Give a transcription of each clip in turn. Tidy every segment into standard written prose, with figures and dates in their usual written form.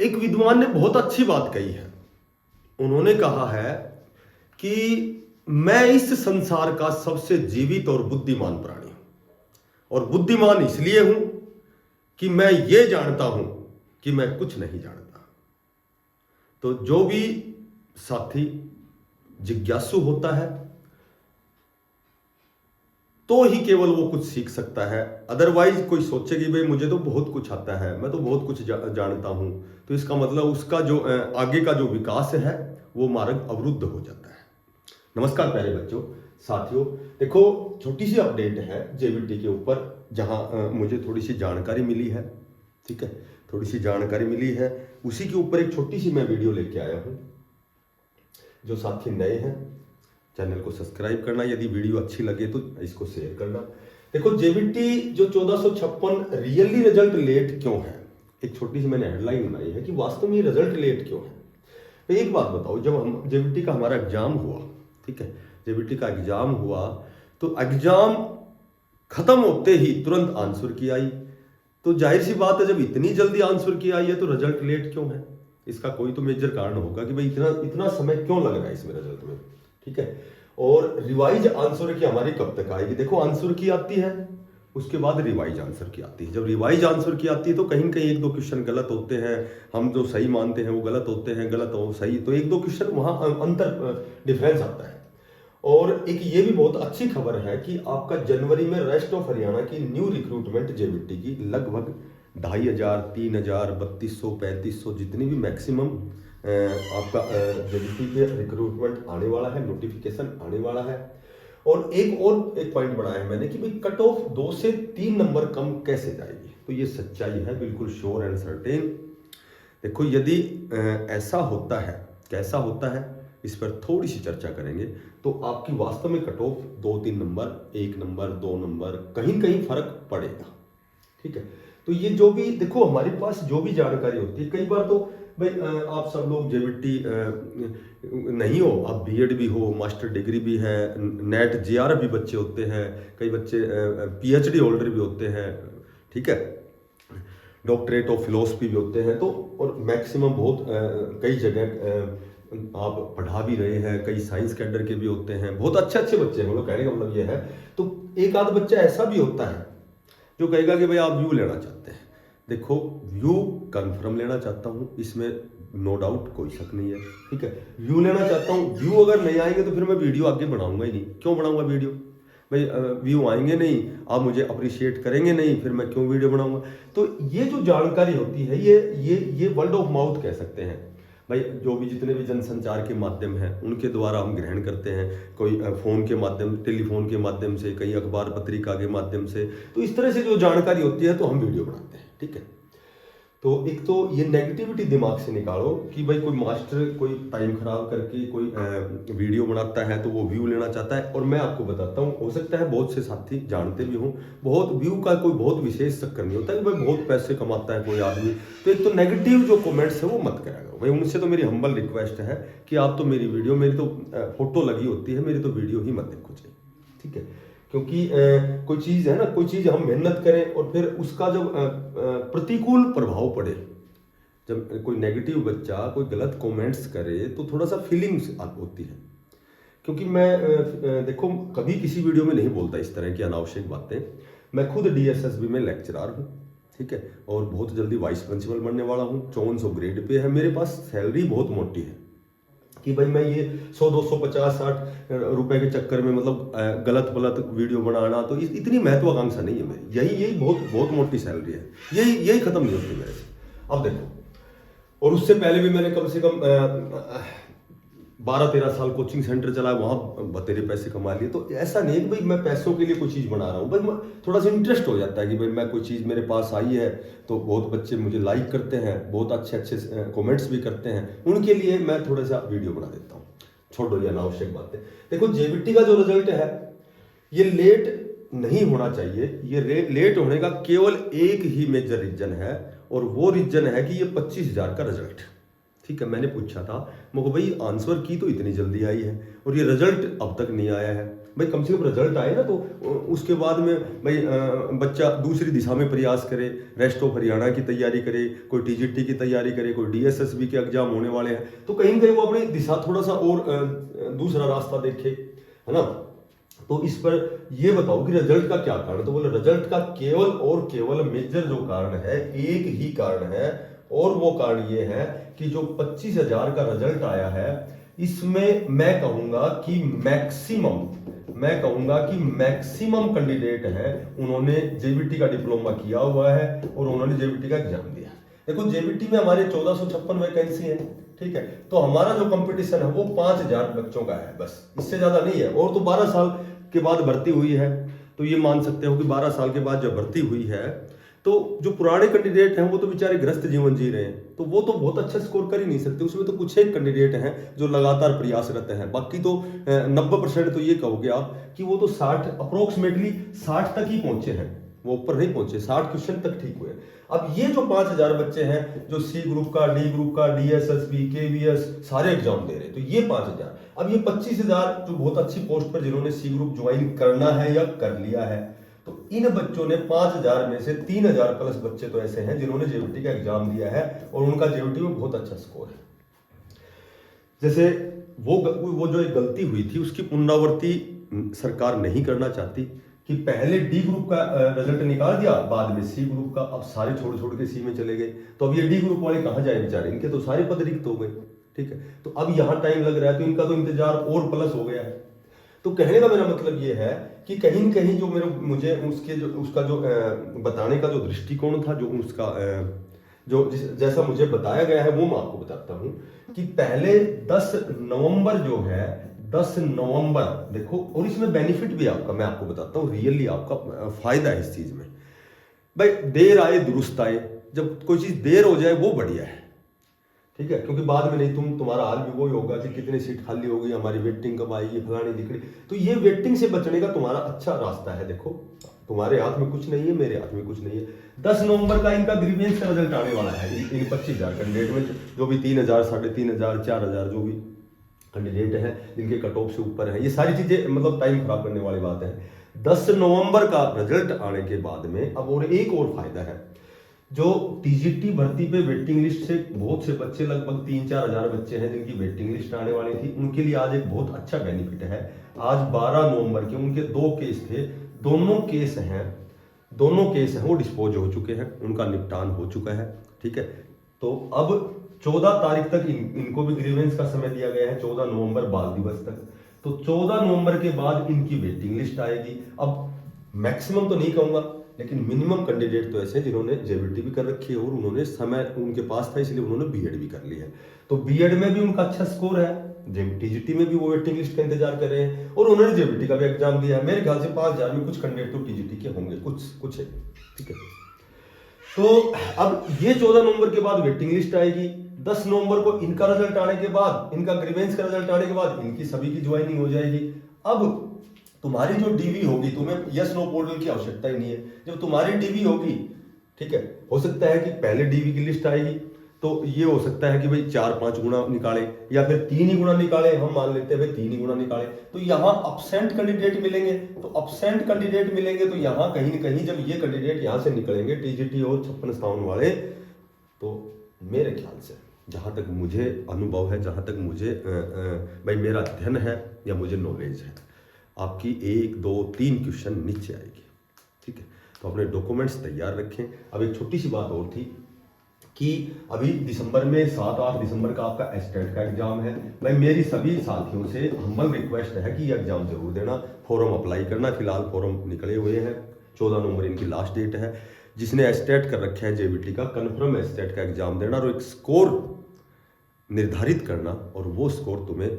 एक विद्वान ने बहुत अच्छी बात कही है। उन्होंने कहा है कि मैं इस संसार का सबसे जीवित और बुद्धिमान प्राणी हूं, और बुद्धिमान इसलिए हूं कि मैं ये जानता हूं कि मैं कुछ नहीं जानता। तो जो भी साथी जिज्ञासु होता है तो ही केवल वो कुछ सीख सकता है। अदरवाइज कोई सोचे कि भाई मुझे तो बहुत कुछ आता है, मैं तो बहुत कुछ जानता हूं, तो इसका मतलब उसका जो आगे का जो विकास है वो मार्ग अवरुद्ध हो जाता है। नमस्कार प्यारे बच्चों, साथियों, देखो छोटी सी अपडेट है जेबीटी के ऊपर, जहां मुझे थोड़ी सी जानकारी मिली है। ठीक है, थोड़ी सी जानकारी मिली है, उसी के ऊपर एक छोटी सी मैं वीडियो लेके आया हूं। जो साथी नए हैं चैनल को सब्सक्राइब करना, यदि वीडियो अच्छी लगे तो इसको शेयर करना। देखो जेबीटी जो 1456 रियली रिजल्ट लेट क्यों है, एक छोटी सी मैंने हेडलाइन बनाई है कि वास्तव में रिजल्ट लेट क्यों है। तो एक बात बताओ, जब हम जेबीटी का हमारा एग्जाम हुआ, ठीक है, जेबीटी का एग्जाम हुआ तो एग्जाम खत्म होते ही तुरंत आंसर की आई, तो जाहिर सी बात है जब इतनी जल्दी आंसर की आई है तो रिजल्ट लेट क्यों है। इसका कोई तो मेजर कारण होगा कि भाई इतना समय क्यों लग रहा है इसमें रिजल्ट में। ठीक है, और रिवाइज आंसर की हमारी कब तक आएगी। देखो आंसर की आती है, उसके बाद रिवाइज आंसर की आती है। जब रिवाइज आंसर की आती है तो कहीं न कहीं एक दो क्वेश्चन गलत होते हैं, हम जो सही मानते हैं वो गलत होते हैं, गलत हो सही, तो एक दो क्वेश्चन वहां अंतर डिफरेंस आता है। और एक ये भी बहुत अच्छी खबर है कि आपका जनवरी में रेस्ट ऑफ हरियाणा की न्यू रिक्रूटमेंट जेबीटी की लगभग 2500, 3000, 3200, 3500 जितनी भी मैक्सिमम आपका जेबीटी के रिक्रूटमेंट आने वाला है, नोटिफिकेशन आने वाला है। और एक पॉइंट बनाया है मैंने कि भाई कट ऑफ 2 से 3 नंबर कम कैसे जाएगी, तो ये सच्चाई है, बिल्कुल श्योर एंड सर्टेन। देखो यदि ऐसा होता है, कैसा होता है, इस पर थोड़ी सी चर्चा करेंगे, तो आपकी वास्तव में cut off 2-3 number, 1 number, 2 number, कहीं कहीं फर्क पड़ेगा। ठीक है, तो ये जो भी देखो हमारे पास जो भी जानकारी होती है, कई बार तो भाई आप सब लोग जेबीटी नहीं हो, आप बीएड भी हो, मास्टर डिग्री भी है, नेट जेआर भी बच्चे होते हैं, कई बच्चे पीएचडी होल्डर भी होते हैं, ठीक है, डॉक्टरेट ऑफ फिलोसफी भी होते हैं, तो और मैक्सिमम बहुत कई जगह आप पढ़ा भी रहे हैं, कई साइंस कैडर के भी होते हैं, बहुत अच्छे अच्छे बच्चे हैं, मतलब कहने का मतलब ये है। तो एक आध बच्चा ऐसा भी होता है जो कहेगा कि भाई आप व्यू लेना चाहते हैं। देखो व्यू कंफर्म लेना चाहता हूं, इसमें नो डाउट, कोई शक नहीं है। ठीक है, व्यू लेना चाहता हूं, व्यू अगर नहीं आएंगे तो फिर मैं वीडियो आगे बढ़ाऊंगा ही नहीं। क्यों बढ़ाऊंगा वीडियो, भाई व्यू आएंगे नहीं, आप मुझे अप्रिशिएट करेंगे नहीं, फिर मैं क्यों वीडियो बनाऊंगा। तो ये जो जानकारी होती है ये वर्ड ऑफ माउथ कह सकते हैं भाई, जो भी जितने भी जनसंचार के माध्यम हैं उनके द्वारा हम ग्रहण करते हैं, कोई फोन के माध्यम, टेलीफोन के माध्यम से, कई अखबार पत्रिका के माध्यम से, तो इस तरह से जो जानकारी होती है तो हम वीडियो बनाते हैं। ठीक है, तो एक तो ये नेगेटिविटी दिमाग से निकालो कि भाई कोई मास्टर कोई टाइम खराब करके कोई वीडियो बनाता है तो वो व्यू लेना चाहता है। और मैं आपको बताता हूँ, हो सकता है बहुत से साथी जानते भी हों, बहुत व्यू का कोई बहुत विशेष चक्कर नहीं होता कि भाई बहुत पैसे कमाता है कोई आदमी, तो एक तो नेगेटिव जो कमेंट्स है वो मत करा करो भाई। उनसे तो मेरी हम्बल रिक्वेस्ट है कि आप तो मेरी वीडियो, मेरी तो फोटो लगी होती है, मेरी तो वीडियो ही मत देखो चाहिए। ठीक है, क्योंकि कोई चीज़ है ना, कोई चीज़ हम मेहनत करें और फिर उसका जब प्रतिकूल प्रभाव पड़े, जब कोई नेगेटिव बच्चा कोई गलत कमेंट्स करे तो थोड़ा सा फीलिंग्स होती है। क्योंकि मैं देखो कभी किसी वीडियो में नहीं बोलता इस तरह की अनावश्यक बातें। मैं खुद डीएसएसबी में लेक्चरर हूँ, ठीक है, और बहुत जल्दी वाइस प्रिंसिपल बनने वाला हूँ, 5400 ग्रेड पे है, मेरे पास सैलरी बहुत मोटी है कि भाई मैं ये 100, 250, 60 रुपए के चक्कर में मतलब गलत वीडियो बनाना, तो इतनी महत्वाकांक्षा नहीं है मेरी। यही बहुत मोटी सैलरी है, यही खत्म नहीं होती मेरे से। अब देखो, और उससे पहले भी मैंने कम से कम 12-13 साल कोचिंग सेंटर चलाया, वहां बतेरे पैसे कमा लिए। तो ऐसा नहीं है कि भाई मैं पैसों के लिए कोई चीज़ बना रहा हूँ, भाई मैं थोड़ा सा इंटरेस्ट हो जाता है कि भाई मैं कोई चीज़ मेरे पास आई है तो बहुत बच्चे मुझे लाइक करते हैं, बहुत अच्छे कमेंट्स भी करते हैं, उनके लिए मैं थोड़ा सा वीडियो बना देता हूँ। छोड़ो ये अनावश्यक बातें। देखो जेबीटी का जो रिजल्ट है ये लेट नहीं होना चाहिए। ये लेट होने का केवल एक ही मेजर रीजन है, और वो रीजन है कि ये 25,000 का रिजल्ट। ठीक है, मैंने पूछा था मुझे भाई आंसर की तो इतनी जल्दी आई है और ये रिजल्ट अब तक नहीं आया है, भाई कम से कम रिजल्ट आए ना, तो उसके बाद में भाई बच्चा दूसरी दिशा में प्रयास करे, रेस्ट ऑफ हरियाणा की तैयारी करे, कोई टीजीटी की तैयारी करे, कोई डीएसएसबी के एग्जाम होने वाले हैं, तो कहीं ना कहीं वो अपनी दिशा थोड़ा सा और दूसरा रास्ता देखे, है ना। तो इस पर ये बताओ कि रिजल्ट का क्या कारण है। तो बोले रिजल्ट का केवल और केवल मेजर जो कारण है, एक ही कारण है, और वो कारण ये है कि जो 25,000 का रिजल्ट आया है, इसमें मैं कहूंगा कि मैक्सिमम कैंडिडेट है उन्होंने जेबीटी का डिप्लोमा किया हुआ है और उन्होंने जेबीटी का एग्जाम दिया। देखो जेबीटी में हमारे 1456 वैकेंसी है, ठीक है, तो हमारा जो कंपटीशन है वो 5,000 बच्चों का है, बस इससे ज्यादा नहीं है। और तो 12 साल के बाद भर्ती हुई है, तो ये मान सकते हो कि 12 साल के बाद जब भर्ती हुई है, तो जो पुराने कैंडिडेट हैं वो तो बेचारे ग्रस्त जीवन जी रहे हैं, तो वो तो बहुत अच्छा स्कोर कर ही नहीं सकते। उसमें तो कुछ एक कैंडिडेट हैं जो लगातार प्रयासरत हैं, बाकी तो 90% तो ये कहोगे आप कि वो तो 60 अप्रोक्सीमेटली 60 तक ही पहुंचे हैं, वो ऊपर नहीं पहुंचे, 60 क्वेश्चन तक ठीक हुए। अब ये जो 5,000 बच्चे हैं जो सी ग्रुप का, डी ग्रुप का, डीएसएसबी, केवीएस सारे एग्जाम दे रहे हैं, तो ये 5,000, अब ये 25,000 जो बहुत अच्छी पोस्ट पर जिन्होंने सी ग्रुप ज्वाइन करना है या कर लिया है, तो इन बच्चों ने 5,000 में से 3,000 प्लस बच्चे तो ऐसे हैं जिन्होंने जेबीटी का एग्जाम दिया है और उनका जेबीटी में बहुत अच्छा स्कोर है। जैसे वो जो एक गलती हुई थी उसकी पुनरावृत्ति सरकार नहीं करना चाहती कि पहले डी ग्रुप का रिजल्ट निकाल दिया, बाद में सी ग्रुप का, अब सारे छोड़ छोड़ के सी में चले गए, तो अब ये डी ग्रुप वाले कहां जाए बेचारे, इनके तो सारे पद रिक्त हो गए, ठीक है। तो अब यहां टाइम लग रहा है, तो इनका तो इंतजार और प्लस हो गया है। तो कहने का मेरा मतलब ये है कि कहीं न कहीं जो मुझे उसका जो बताने का जो दृष्टिकोण था, जो उसका जैसा मुझे बताया गया है वो मैं आपको बताता हूं कि पहले 10 नवंबर जो है, 10 नवंबर देखो, और इसमें बेनिफिट भी आपका मैं आपको बताता हूं, रियली आपका फायदा है इस चीज में। भाई देर आए दुरुस्त आए, जब कोई चीज देर हो जाए वो बढ़िया है, ठीक है, क्योंकि बाद में नहीं तुम्हारा हाल भी वही होगा कि कितनी सीट खाली हो गई, हमारी वेटिंग कब आएगी, फलानी दिखड़ी। तो ये वेटिंग से बचने का तुम्हारा अच्छा रास्ता है। देखो तुम्हारे हाथ में कुछ नहीं है, मेरे हाथ में कुछ नहीं है। 10 नवंबर का इनका ग्रीवेंस का रिजल्ट आने वाला है, इन 25,000 कैंडिडेट में जो भी 3,000, 3,500, 4,000 जो भी कैंडिडेट हैं जिनके कट ऑफ से ऊपर है, ये सारी चीजें मतलब टाइम खराब करने वाली बात है। 10 नवंबर का रिजल्ट आने के बाद में अब और एक और फायदा है, जो टीजीटी भर्ती पे वेटिंग लिस्ट से बहुत से बच्चे, लगभग 3-4 हजार बच्चे हैं जिनकी वेटिंग लिस्ट आने वाली थी, उनके लिए आज एक बहुत अच्छा बेनिफिट है। आज 12 नवंबर के उनके 2 केस थे, दोनों केस हैं वो डिस्पोज हो चुके हैं, उनका निपटान हो चुका है, ठीक है। तो अब 14 तारीख तक इनको भी ग्रीवेंस का समय दिया गया है, 14 नवंबर बाल दिवस तक। तो 14 नवंबर के बाद इनकी वेटिंग लिस्ट आएगी। अब मैक्सिमम तो नहीं कहूंगा, लेकिन मिनिमम कैंडिडेट तो ऐसे हैं जिन्होंने जेबीटी भी कर रखी है और उन्होंने समय उनके पास था, इसलिए उन्होंने बीएड भी कर ली है। तो बीएड में भी उनका अच्छा स्कोर है, टीजीटी में भी वो वेटिंग लिस्ट का इंतजार कर रहे हैं और उन्होंने जेबीटी का भी एग्जाम दिया है। मेरे ख्याल से 5,000 में कुछ कैंडिडेट तो टीजीटी के होंगे, कुछ है, ठीक है। तो अब ये 14 नवंबर के बाद वेटिंग लिस्ट आएगी। 10 नवंबर को इनका रिजल्ट आने के बाद, इनका ग्रीवेंस का रिजल्ट आने के बाद इनकी सभी की ज्वाइनिंग हो जाएगी। अब तुम्हारी जो डीवी होगी, तुम्हें यस नो पोर्टल की आवश्यकता ही नहीं है। जब तुम्हारी डीवी होगी, ठीक है, हो सकता है कि पहले डीवी की लिस्ट आएगी, तो ये हो सकता है कि भाई 4-5 गुना निकाले या फिर 3 ही गुना निकाले, हम मान लेते हैं भाई 3 ही गुना निकाले। तो यहाँ अपसेंट कैंडिडेट मिलेंगे, तो अपसेंट कैंडिडेट मिलेंगे तो यहाँ कहीं न कहीं जब ये कैंडिडेट यहाँ से निकलेंगे टीजीटी और 56 स्थान वाले, तो मेरे ख्याल से जहाँ तक मुझे अनुभव है, जहाँ तक मुझे भाई मेरा अध्ययन है या मुझे नॉलेज है, आपकी 1, 2, 3 क्वेश्चन नीचे आएगी, ठीक है। तो अपने डॉक्यूमेंट्स तैयार रखें। अब एक छोटी सी बात और थी कि अभी दिसंबर में 7-8 दिसंबर का आपका एस्टेट का एग्जाम है। भाई मेरी सभी साथियों से हम्बल रिक्वेस्ट है कि ये एग्जाम जरूर देना, फॉर्म अप्लाई करना। फिलहाल फॉर्म निकले हुए हैं, 14 नवंबर इनकी लास्ट डेट है। जिसने एस्टेट कर रखा है जेबीटी का, कन्फर्म एस्टेट का एग्जाम देना और एक स्कोर निर्धारित करना, और वो स्कोर तुम्हें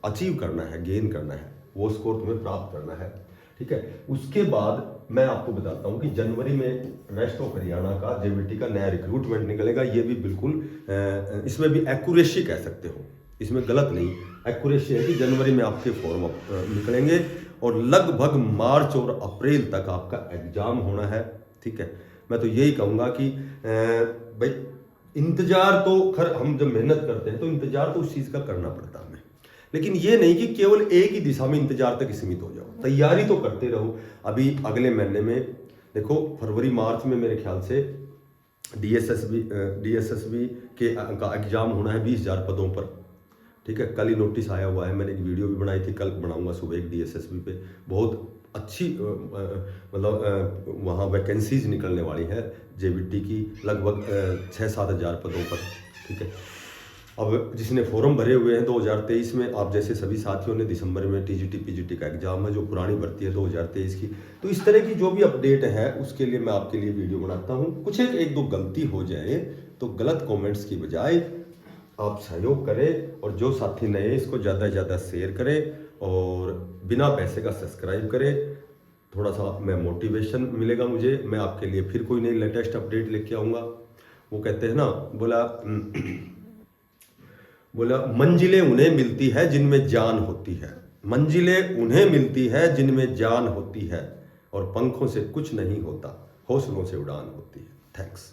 अचीव करना है, गेन करना है, वो स्कोर तुम्हें प्राप्त करना है, ठीक है। उसके बाद मैं आपको बताता हूं कि जनवरी में रेस्ट ऑफ हरियाणा का जेबीटी का नया रिक्रूटमेंट निकलेगा। ये भी बिल्कुल इसमें भी एक्यूरेसी कह सकते हो, इसमें गलत नहीं, एक्यूरेसी है कि जनवरी में आपके फॉर्म निकलेंगे और लगभग मार्च और अप्रैल तक आपका एग्जाम होना है, ठीक है। मैं तो यही कहूँगा कि भाई इंतजार तो खैर हम जब मेहनत करते हैं तो इंतजार तो उस चीज़ का करना पड़ता है हमें, लेकिन ये नहीं कि केवल एक ही दिशा में इंतजार तक सीमित हो जाओ, तैयारी तो करते रहो। अभी अगले महीने में देखो फरवरी मार्च में मेरे ख्याल से डीएसएसबी का एग्जाम होना है 20,000 पदों पर, ठीक है। कल ही नोटिस आया हुआ है, मैंने एक वीडियो भी बनाई थी, कल बनाऊंगा सुबह एक डीएसएसबी पे। बहुत अच्छी मतलब वहाँ वैकेंसीज निकलने वाली है जेबीटी की, लगभग 6-7 हज़ार पदों पर, ठीक है। अब जिसने फॉर्म भरे हुए हैं 2023 में, आप जैसे सभी साथियों ने दिसंबर में टीजीटी पीजीटी का एग्जाम है, जो पुरानी भर्ती है 2023 की, तो इस तरह की जो भी अपडेट है उसके लिए मैं आपके लिए वीडियो बनाता हूँ। कुछ एक दो गलती हो जाए तो गलत कमेंट्स की बजाय आप सहयोग करें, और जो साथी नए इसको ज़्यादा से ज़्यादा शेयर करें, और बिना पैसे का सब्सक्राइब करें। थोड़ा सा मैं मोटिवेशन मिलेगा मुझे, मैं आपके लिए फिर कोई नई लेटेस्ट अपडेट लेके आऊँगा। वो कहते हैं ना, बोला मंजिलें उन्हें मिलती है जिनमें जान होती है, मंजिलें उन्हें मिलती है जिनमें जान होती है, और पंखों से कुछ नहीं होता, हौसलों से उड़ान होती है। थैंक्स।